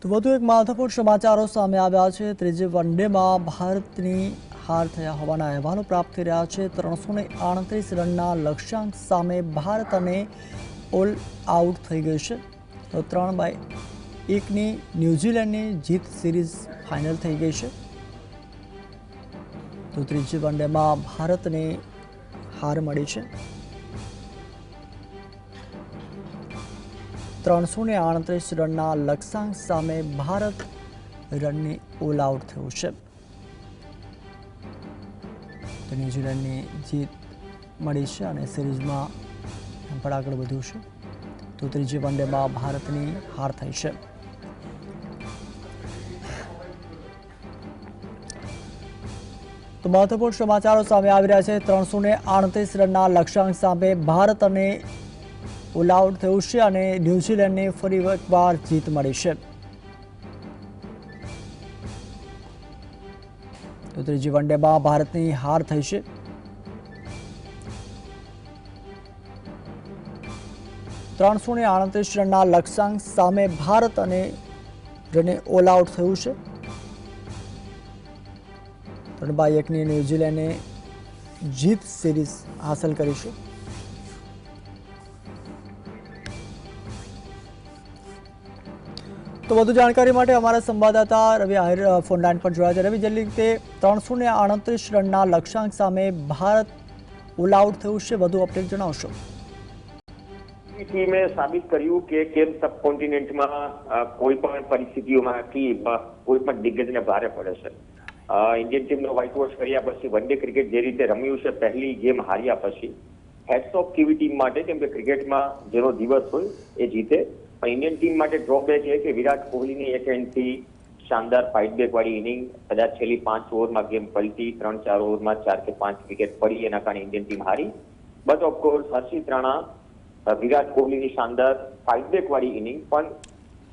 તો વધુ એક મહત્વપૂર્ણ સમાચારો સામે આવ્યા છે। ત્રીજી વનડેમાં ભારતની હાર થયા હોવાના અહેવાલો પ્રાપ્ત થઈ રહ્યા છે। 338 રનના લક્ષ્યાંક સામે ભારત અને ઓલ આઉટ થઈ ગઈ છે। તો 3-1ની ન્યૂઝીલેન્ડની જીત સિરીઝ ફાઇનલ થઈ ગઈ છે। તો ત્રીજી વનડેમાં ભારતને હાર મળી છે। 338 રનના લક્ષ્યાંક સામે ભારત રનની ઓલ આઉટ થયું છે। તો ન્યૂઝીલેન્ડની જીત મળી છે અને સિરીઝમાં પણ આગળ વધ્યું છે। તો ત્રીજી વનડેમાં ભારતની હાર થઈ છે। તો મહત્વપૂર્ણ સમાચારો સામે આવી રહ્યા છે। 338 રનના લક્ષ્યાંક સામે ભારત અને ઓલ આઉટ થયું છે અને ન્યૂઝીલેન્ડને ફરી એકવાર જીત મળી છે। તો ત્રીજી વનડેમાં ભારતની હાર થઈ છે। .338 રનના લક્ષ્યાંક સામે ભારત અને રને ઓલ આઉટ થયું છે। 3-1ની ન્યૂઝીલેન્ડે જીત સિરીઝ હાંસલ કરી છે। તો વધુ જાણકારી માટે અમારા સંવાદદાતા રવિ આહિર ફોન લાઈન પર જોડાયા છે। રવિ, જલ્દી રીતે 338 રનના લક્ષ્યાંક સામે ભારત ઓલ આઉટ થયું છે, વધુ અપડેટ જણાવશો? ટીમે સાબિત કર્યું કે કેમ સબકોન્ટિનેન્ટમાં કોઈ પણ પરિસ્થિતિઓમાં કોઈ પણ દિગ્ગજને ભારે પડે છે। ઇન્ડિયન ટીમનો વ્હાઇટ વોશ કર્યા પછી વન ડે ક્રિકેટ જે રીતે રમ્યું છે, પહેલી ગેમ હાર્યા પછી હેડ્સ ઓફ કેવી ટીમ માટે, કેમ કે ક્રિકેટમાં જેનો દિવસ હોય એ જીતે। પણ ઇન્ડિયન ટીમ માટે ડ્રોબેક એ કે વિરાટ કોહલીની એક એન્ડથી શાનદાર ફાઇટબેક વાળી ઇનિંગ, કદાચ છેલ્લી 5 ઓવરમાં ગેમ પલટી, 3-4 ઓવરમાં 4 કે 5 વિકેટ પડી, એના કારણે ઇન્ડિયન ટીમ હારી। બટ ઓફકોર્સ હર્ષિત રાણા, વિરાટ કોહલીની શાનદાર ફાઇટબેક વાળી ઇનિંગ, પણ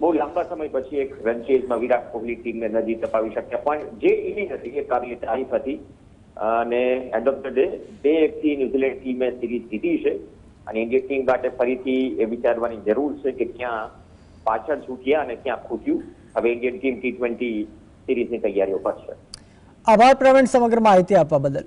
બહુ લાંબા સમય પછી એક રન ચેઝમાં વિરાટ કોહલી ટીમને નજીક અપાવી શક્યા। પણ જે ઇનિંગ હતી એ કાબિલે તારીફ હતી અને એન્ડ ઓફ ધ ડે 2-1થી ન્યૂઝીલેન્ડ ટીમે સિરીઝ જીતી છે અને ઇન્ડિયન ટીમ માટે ફરીથી એ વિચારવાની જરૂર છે કે ક્યાં પાછળ છૂટ્યા અને ક્યાં ખૂટ્યું। હવે ઇન્ડિયન ટીમ T20 સિરીઝની તૈયારીઓ પર છે। આભાર પ્રવીણ, સમગ્ર માહિતી આપવા બદલ।